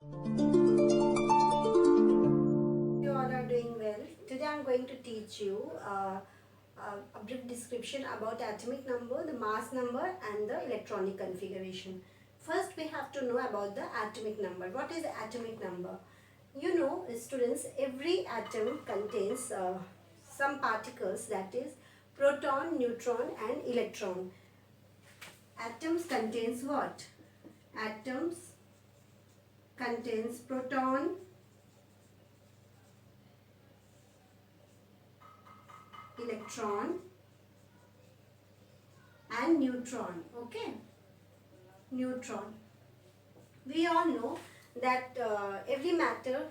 You all are doing well. Today I am going to teach you a brief description about atomic number, the mass number and the electronic configuration. First we have to know about the atomic number. What is atomic number? You know, students, every atom contains some particles, that is proton, neutron and electron. Atoms contains what? Atoms contains proton, electron and neutron. Okay, neutron. We all know that every matter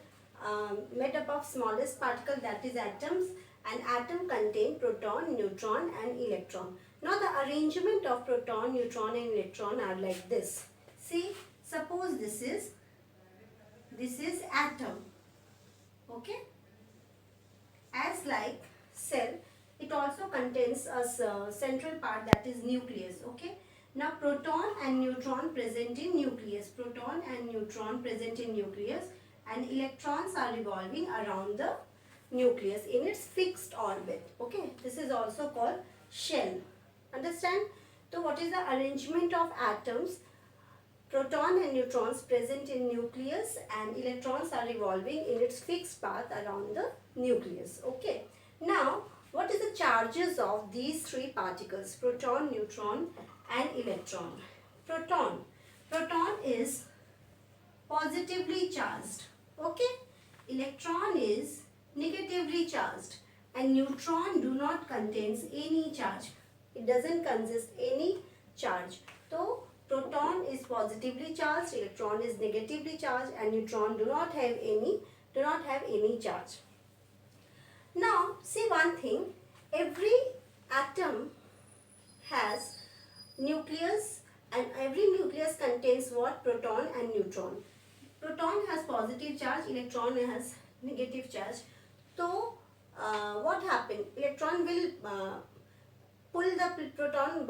made up of smallest particle, that is atoms, and atom contain proton, neutron and electron. Now the arrangement of proton, neutron and electron are like this. See, suppose this is atom. Okay, as like cell, it also contains a central part, that is nucleus. Okay, now proton and neutron present in nucleus, proton and neutron present in nucleus, and electrons are revolving around the nucleus in its fixed orbit. Okay, this is also called shell. Understand? So what is the arrangement of atoms? Proton and neutrons present in nucleus and electrons are revolving in its fixed path around the nucleus. Okay. Now, what is the charges of these three particles? Proton, neutron and electron. Proton. Proton is positively charged. Okay. Electron is negatively charged. And neutron do not contains any charge. It doesn't consist any charge. So, proton is positively charged, electron is negatively charged, and neutron do not have any charge. Now see one thing, every atom has nucleus and every nucleus contains what? Proton and neutron. Proton has positive charge, electron has negative charge. So what happens? Electron will pull the proton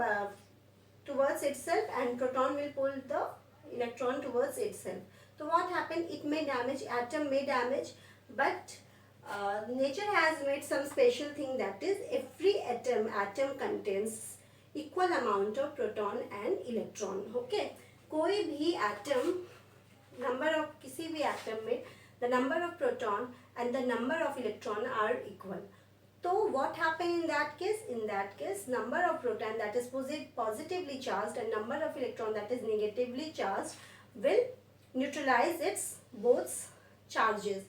towards itself and proton will pull the electron towards itself. So what happened? It may damage, atom may damage, but nature has made some special thing, that is every atom contains equal amount of proton and electron. Okay, कोई भी atom, number of किसी भी atom में the number of proton and the number of electron are equal. So what happened in that case? In that case, number of proton that is positively charged and number of electron that is negatively charged will neutralize its both charges,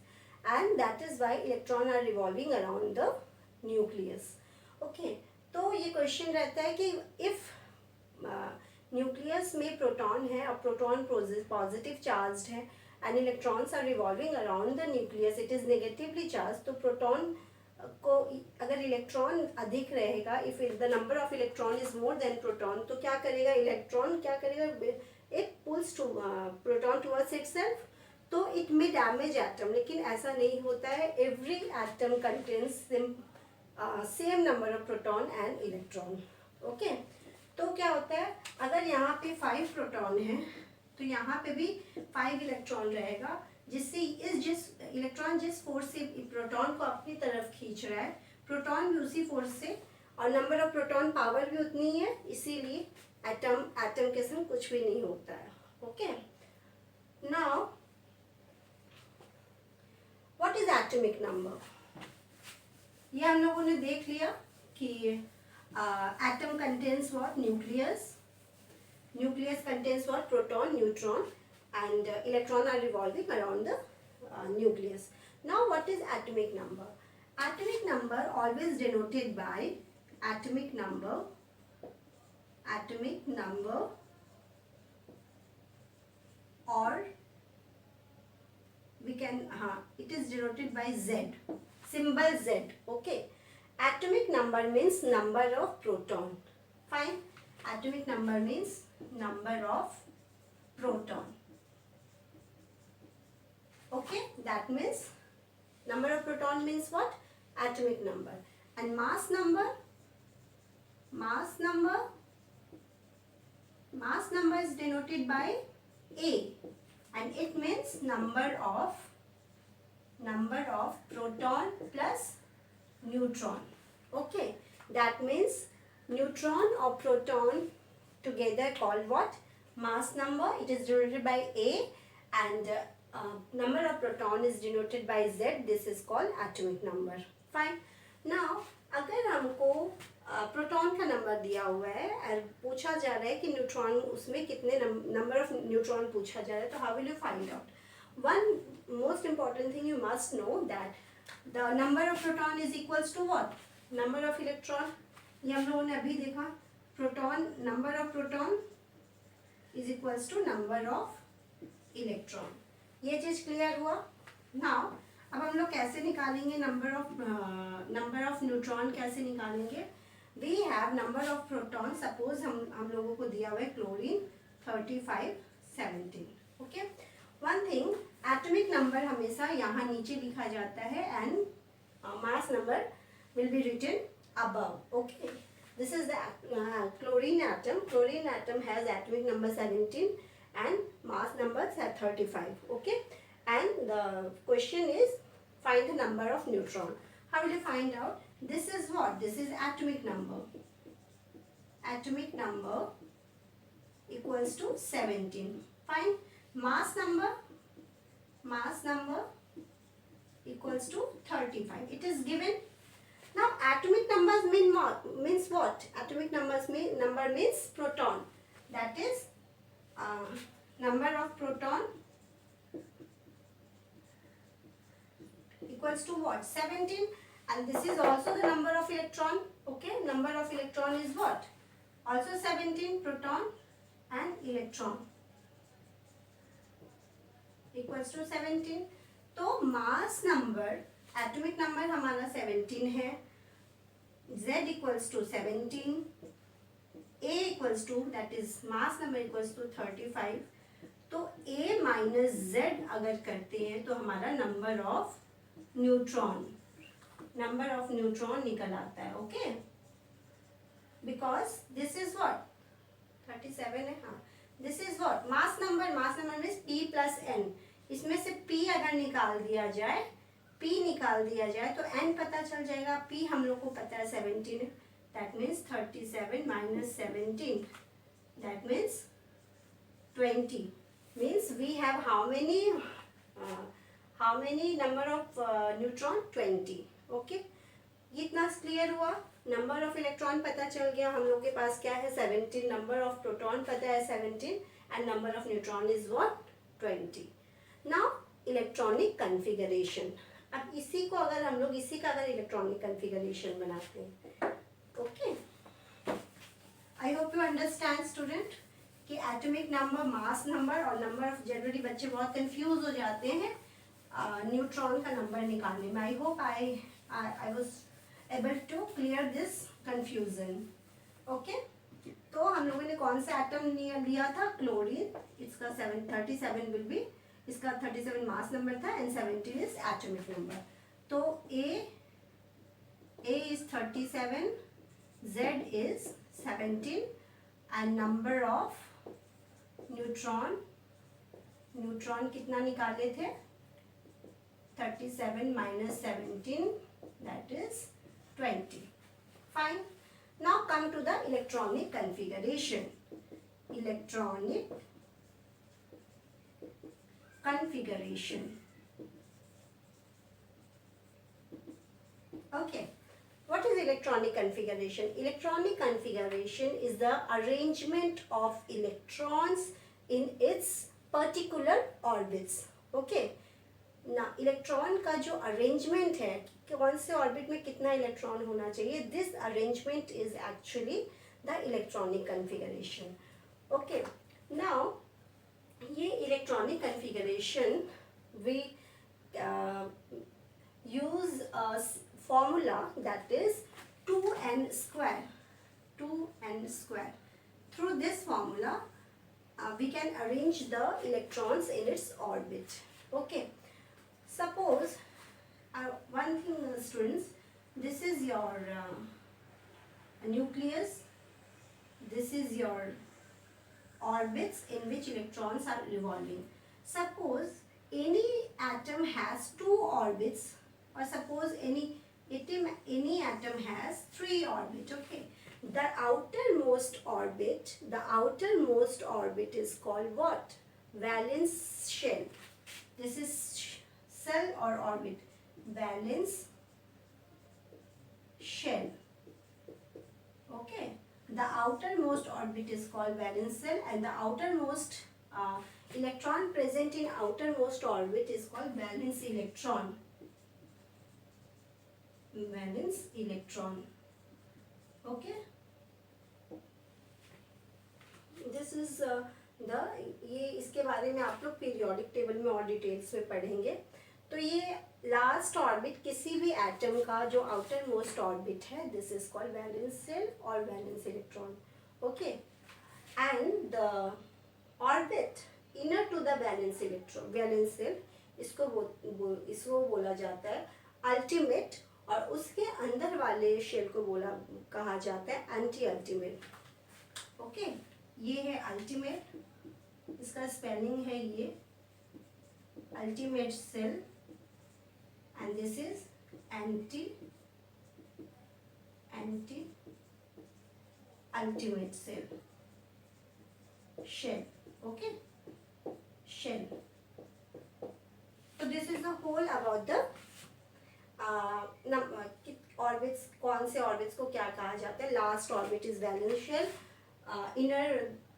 and that is why electron are revolving around the nucleus. Okay, तो ये question रहता है कि if nucleus में proton है और proton positive charged है and electrons are revolving around the nucleus, it is negatively charged, तो प्रोटॉन को अगर इलेक्ट्रॉन अधिक रहेगा, if the number of electron is more than proton, तो क्या करेगा इलेक्ट्रॉन? क्या करेगा? It pulls to proton towards itself, तो इट मे डैमेज एटम. लेकिन ऐसा नहीं होता है. Every atom contains same number of proton and electron. Okay, तो क्या होता है, अगर यहाँ पे 5 प्रोटॉन है तो यहाँ पे भी 5 इलेक्ट्रॉन रहेगा, जिससे जिस इलेक्ट्रॉन जिस फोर्स से प्रोटॉन को अपनी तरफ खींच रहा है, प्रोटॉन भी उसी फोर्स से, और नंबर ऑफ प्रोटॉन पावर भी उतनी ही है, इसीलिए एटम के संग कुछ भी नहीं होता है. Okay, now what is atomic number? ये हम लोगों ने देख लिया कि atom contains what? Nucleus contains what? Proton, neutron, and electron are revolving around the nucleus. Now what is atomic number? Atomic number always denoted by atomic number or we can it is denoted by Z, symbol Z. Okay, atomic number means number of proton. Fine, atomic number means number of proton. Okay, that means number of proton means what? Atomic number. And mass number is denoted by A, and it means number of proton plus neutron. Okay, that means neutron or proton together called what? Mass number. It is denoted by A, and number of proton is denoted by Z. This is called atomic number. Fine. Now अगर हमको proton का number दिया हुआ है और पूछा जा रहा है कि न्यूट्रॉन उसमें कितने नंबर ऑफ न्यूट्रॉन पूछा जा रहा है, तो how will you find out? One most important thing you must know that the number of proton is equals to what? Number of electron. ये हम लोगों ने अभी देखा. Proton, number of proton is equals to number of electron. ये चीज clear हुआ? Now अब हम लोग कैसे निकालेंगे नंबर ऑफ न्यूट्रॉन? कैसे निकालेंगे? We have number of proton. Suppose हम लोगों को दिया हुआ है chlorine 35 17. Okay, one thing, atomic number हमेशा यहाँ नीचे लिखा जाता है and mass number will be written above. Okay, this is the chlorine atom. Chlorine atom has atomic number 17 and mass number 35. Okay, and the question is find the number of neutron. How will you find out? This is what? This is atomic number. Atomic number equals to 17. Fine. Mass number equals to 35. It is given. Now atomic numbers means what? Atomic number means proton. That is number of proton equals to what? 17. And this is also the number of electron. Okay, number of electron is what? Also 17. Proton and electron equals to 17. तो mass number, atomic number हमारा 17 है. Z equals to 17. A equals to, that is mass number equals to 35. तो A minus Z अगर करते हैं तो हमारा number of neutron निकल आता है. Okay, because this is what? 37 है. हाँ, this is what? Mass number means P plus N. इसमें से P अगर निकाल दिया जाए तो N पता चल जाएगा. P हम लोग को पता है 17 है. That means 37 minus 17, that means 20. Means we have how many number of neutron? 20. Okay, इतना क्लियर हुआ. नंबर ऑफ इलेक्ट्रॉन पता चल गया. हम लोग के पास क्या है? 17. नंबर ऑफ प्रोटॉन पता है 17 and number of neutron is what? 20. Now electronic configuration. अब इसी का अगर इलेक्ट्रॉनिक कन्फिगरेशन बनाते हैं. Okay, I hope you understand student कि एटॉमिक नंबर, मास नंबर और नंबर ऑफ, जनरली बच्चे बहुत कंफ्यूज हो जाते हैं न्यूट्रॉन का नंबर निकालने में. I hope I was able to clear this confusion. Okay, तो हम लोगों ने कौन सा एटम लिया था? क्लोरीन. इसका 37 विल बी, इसका 37 मास नंबर था एंड 17 इज एटॉमिक नंबर. तो A is 37, Z is 17 and number of neutron कितना निकाले थे? 37 minus 17, that is 20. Fine. Now come to the electronic configuration. Electronic configuration. Okay, what is electronic configuration? Electronic configuration is the arrangement of electrons in its particular orbits. Okay, now electron का जो arrangement है, कौन से orbit में कितना electron होना चाहिए, this arrangement is actually the electronic configuration. Okay, now ये electronic configuration we use a formula that is 2n square. Through this formula we can arrange the electrons in its orbit. Okay, suppose one thing students, this is your nucleus, this is your orbits in which electrons are revolving. suppose any atom has 2 orbits, or suppose any atom has 3 orbits. Okay, the outermost orbit is called what? Valence shell. This is cell or orbit. Valence shell. Okay, the outermost orbit is called valence shell, and the outermost electron present in outermost orbit is called valence electron. Valence electron. Okay, this is ये इसके बारे में आप लोग periodic table में और details में पढ़ेंगे. तो ये लास्ट ऑर्बिट किसी भी एटम का जो आउटर मोस्ट ऑर्बिट है, this is called valence shell और valence electron. Okay, and the orbit inner to the valence electron, valence shell, इसको बोला जाता है अल्टीमेट, और उसके अंदर वाले शेल को कहा जाता है एंटी अल्टीमेट. ओके, ये है अल्टीमेट, इसका स्पेलिंग है ये ultimate shell, and this is anti ultimate shell. Okay, shell. So this is the whole about the orbits, कौन से ऑर्बिट्स को क्या कहा जाता है. Last orbit is valence shell,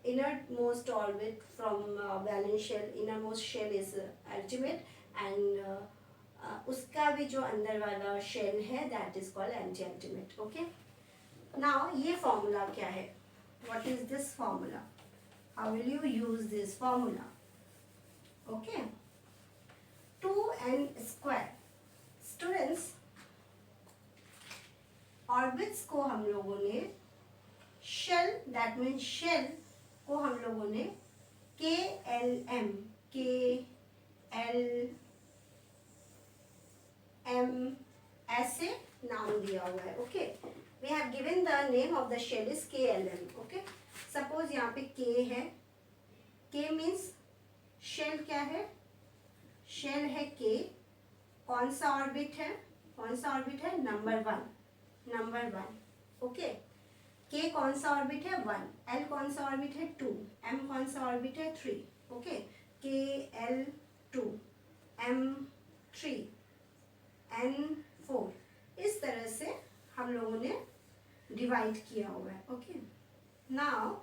inner most orbit from valence shell, innermost shell is ultimate, and उसका भी जो अंदर वाला शेल है that is called anti ultimate. Okay, now ये फॉर्मूला क्या है? What is this formula? How will you use this formula? Okay, 2n². Students, orbits को हम लोगों ने शेल, दैट मीन्स शेल को हम लोगों ने KLM ऐसे नाम दिया हुआ है. Okay, we have given the name of the shell is KLM. Okay, suppose यहाँ पे K है. K मीन्स शेल क्या है? शेल है K. कौन सा ऑर्बिट है? Number one. ओके, K कौन सा ऑर्बिट है? 1. L कौन सा ऑर्बिट है? 2. M कौन सा ऑर्बिट है? 3. Okay, KL 2, M 3, N 4. इस तरह से हम लोगों ने डिवाइड किया हुआ है. Okay, now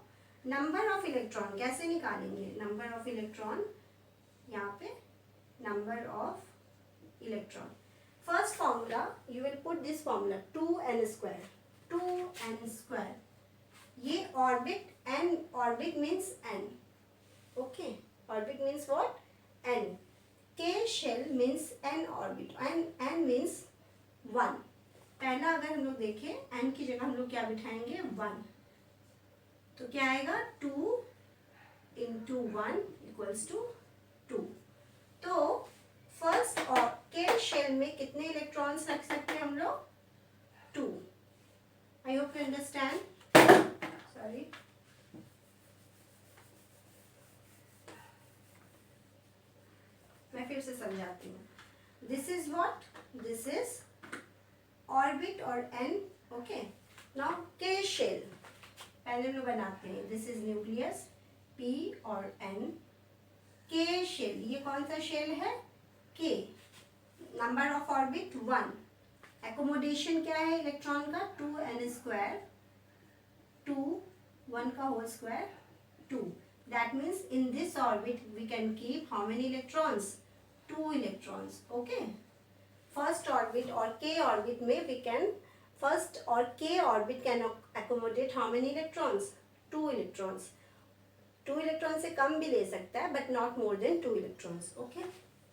number of electron कैसे निकालेंगे? नंबर ऑफ इलेक्ट्रॉन, यहाँ पे number of electron. First formula, you will put this formula 2n². 2n². ये orbit, n orbit means n. Okay, orbit means what? n. K shell means n orbit, n means 1. पहला अगर हम लोग देखें, n की जगह हम लोग क्या बिठाएंगे? 1. तो क्या आएगा? 2 × 1 = 2. तो फर्स्ट और K शेल में कितने इलेक्ट्रॉन्स रख सकते हैं हम लोग? 2. I hope you understand. Sorry, मैं फिर से समझाती हूँ. This is what? This is orbit और n. Okay, now K shell पहले हम लोग बनाते हैं. दिस इज न्यूक्लियस P और N. K शेल, ये कौन सा शेल है? K. Number of orbit 1. Accommodation क्या है इलेक्ट्रॉन का? 2n². 2, 1 का whole square 2. That means in this orbit we can keep how many electrons? 2 electrons. Okay. First orbit or K orbit में we can, first or K orbit can accommodate how many electrons? 2 electrons. 2 electrons से कम भी ले सकता है, but not more than 2 electrons. Okay.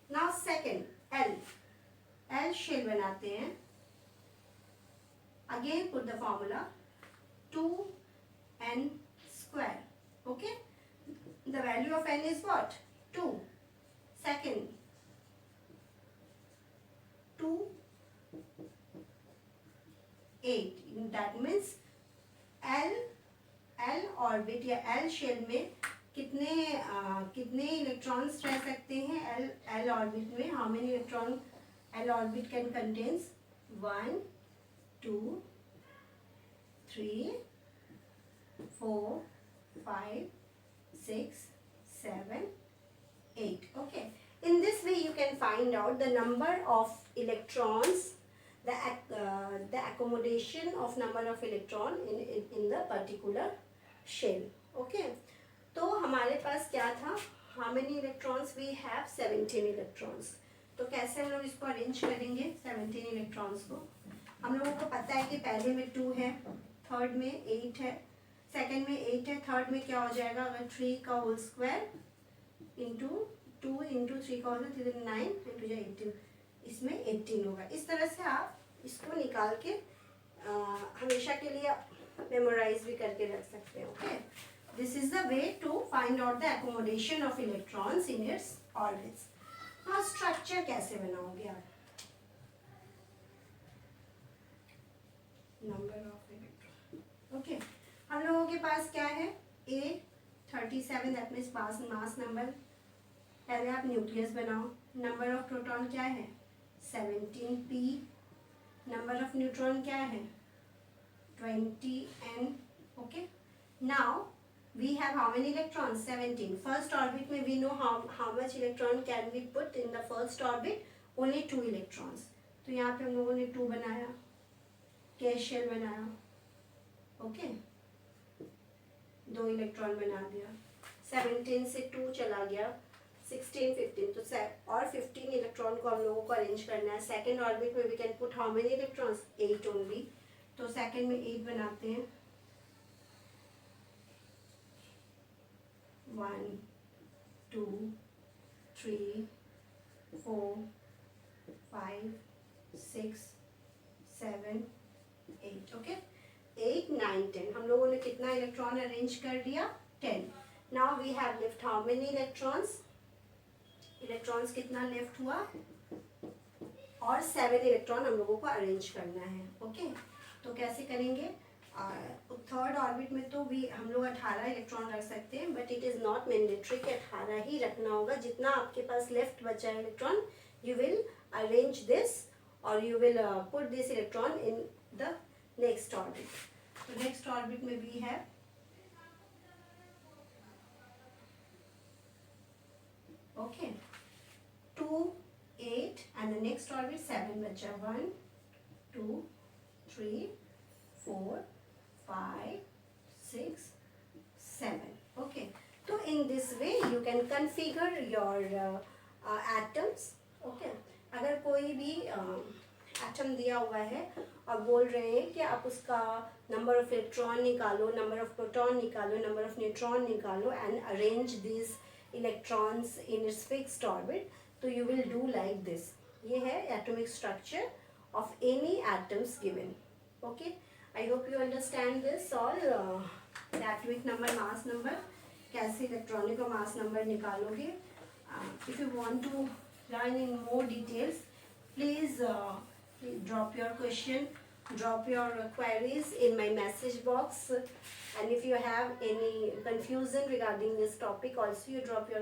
Now second, L. L shell बनाते हैं. Again put the formula 2n². Okay. The value of n is what? 2. Second, 2, 8. That means L orbit या L shell में कितने इलेक्ट्रॉन्स रह सकते हैं L orbit में? How many electron L orbit can contains? 1 2 3 4 5 6 7 8. Okay, in this way you can find out the number of electrons, the accommodation of number of electron in the particular shell. Okay, तो हमारे पास क्या था? How many electrons we have? 17 electrons. तो कैसे हम लोग इसको arrange करेंगे 17 इलेक्ट्रॉन्स को? हम लोगों को पता है कि पहले में 2 है, थर्ड में 8 है, सेकंड में 8 है, थर्ड में क्या हो जाएगा? अगर 3 का होल स्क्वायर इंटू 2 इंटू 3 का होल स्क्वायर 9 इंटू 18, इसमें 18 होगा. इस तरह से आप इसको निकाल के हमेशा के लिए मेमोराइज भी करके रख सकते हैं. Okay, this is the way to find out the accommodation of electrons in its orbits. हाँ, स्ट्रक्चर कैसे बनाओगे आप? Number of electron. ओके, हम लोगों के पास क्या है? A37, that means mass number. पहले आप न्यूक्लियस बनाओ. नंबर ऑफ प्रोटॉन क्या है? 17p. नंबर ऑफ न्यूट्रॉन क्या है? 20n. Okay, now we have how many electrons? 17. First orbit में we know how much electron can we put in the first orbit? Only 2 electrons. तो यहाँ पे हम लोगों ने 2 बनाया, केस शेल बनाया. ओके, 2 इलेक्ट्रॉन बना दिया. 17 से 2 चला गया, 16 15, तो और 15 इलेक्ट्रॉन को हम लोगों को अरेंज करना है. सेकेंड ऑर्बिट में we can put how many electrons? 8 only. तो सेकेंड में 8 बनाते हैं. 1 2 3 4 5 6 7 8. ओके, 8 9 10. हम लोगों ने कितना इलेक्ट्रॉन अरेंज कर दिया? 10. Now we have left how many electrons? Electrons कितना लेफ्ट हुआ? और 7 इलेक्ट्रॉन हम लोगों को अरेंज करना है. ओके, तो कैसे करेंगे? थर्ड ऑर्बिट में तो भी हम लोग 18 इलेक्ट्रॉन रख सकते हैं, but it is not mandatory कि 18 ही रखना होगा. जितना आपके पास लेफ्ट बचा है electron, you will arrange this और you will put this electron in the next orbit. तो नेक्स्ट ऑर्बिट में भी है okay 2 8 and the next orbit 7 बचा. 1 2 3 4 5 6 7. Okay, so in this way you can configure your atoms. Okay, अगर कोई भी atom दिया हुआ है और बोल रहे हैं कि आप उसका नंबर ऑफ इलेक्ट्रॉन निकालो, नंबर ऑफ प्रोटॉन निकालो, नंबर ऑफ न्यूट्रॉन निकालो and arrange this electrons in its fixed orbit, तो you will do like this. ये है atomic structure of any atoms given. Okay, I hope you understand this all. The atomic number, mass number, कैसे electronic और mass number निकालोगे. If you want to learn in more details, please drop your question, drop your queries in my message box. And if you have any confusion regarding this topic, also you drop your